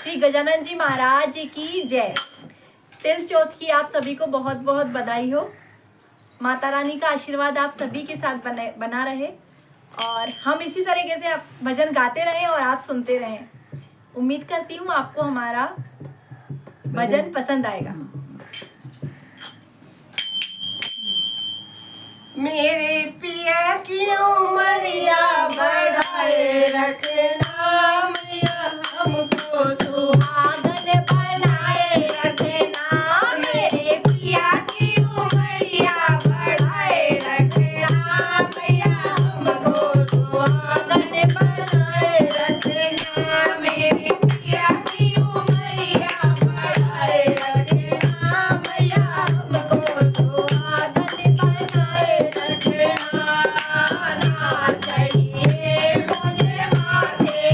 श्री गजानन जी महाराज की जय। तिल चौथ की आप सभी को बहुत बहुत बधाई हो। माता रानी का आशीर्वाद आप सभी के साथ बना रहे और हम इसी तरीके से भजन गाते रहें और आप सुनते रहें। उम्मीद करती हूँ आपको हमारा भजन पसंद आएगा। मेरे पिया की उमरिया बढ़ाए रखना, मैया हमको सुहागन बनाए रखना। मेरे पिया की उमरिया बढ़ाए रखना, मैया हमको सुहागन बनाए रखना। मेरे पिया की उमरिया बढ़ाए रखना, मैया हमको सुहागन बनाए रखना। ना चाहिए मुझे माथे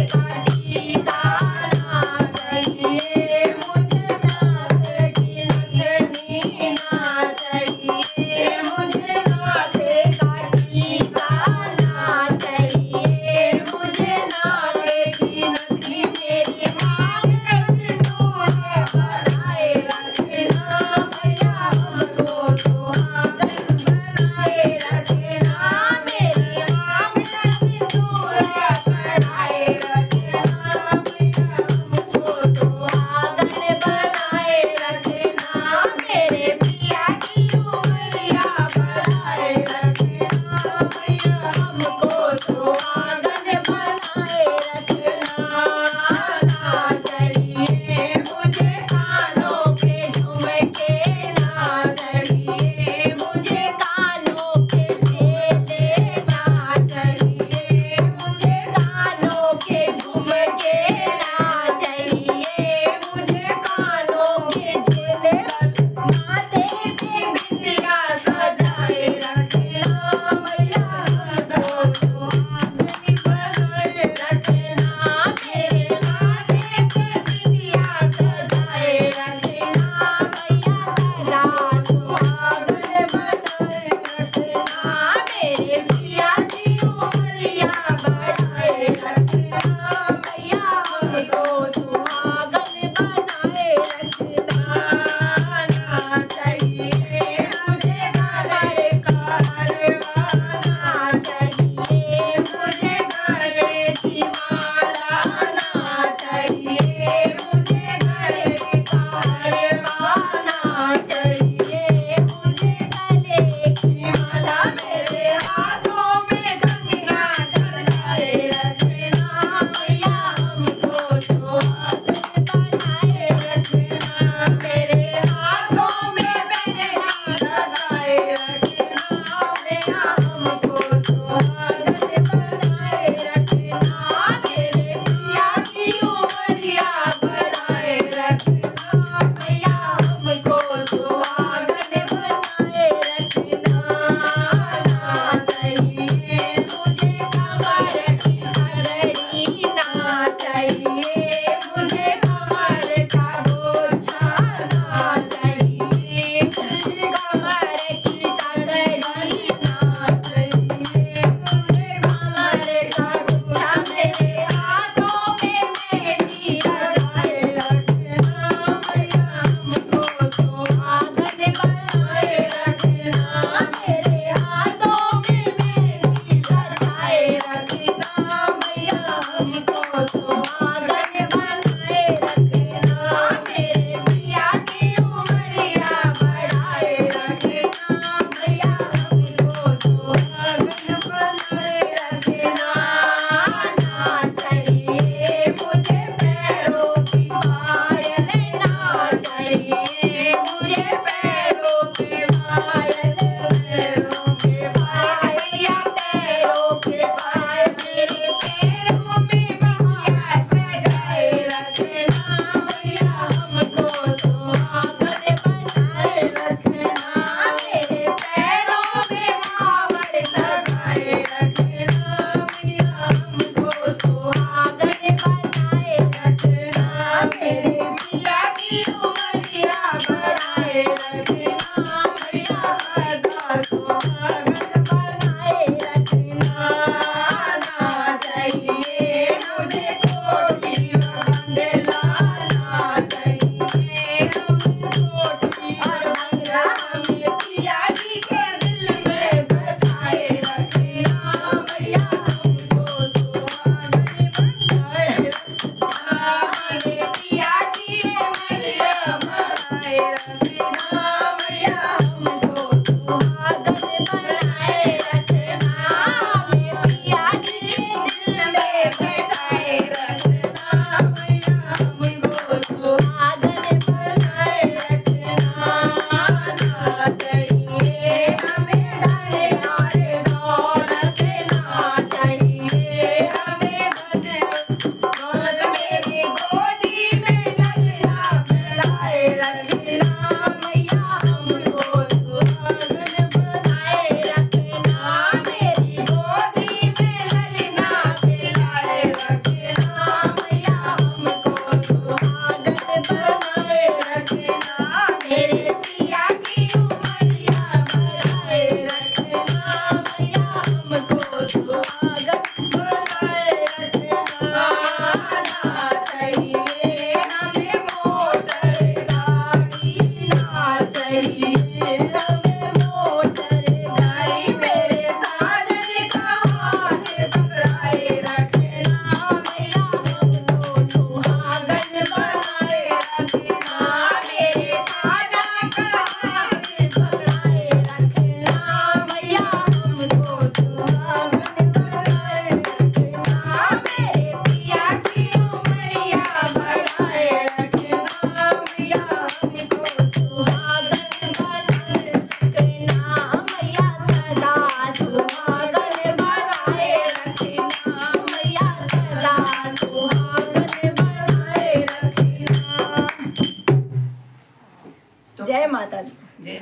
जय माता दी। जय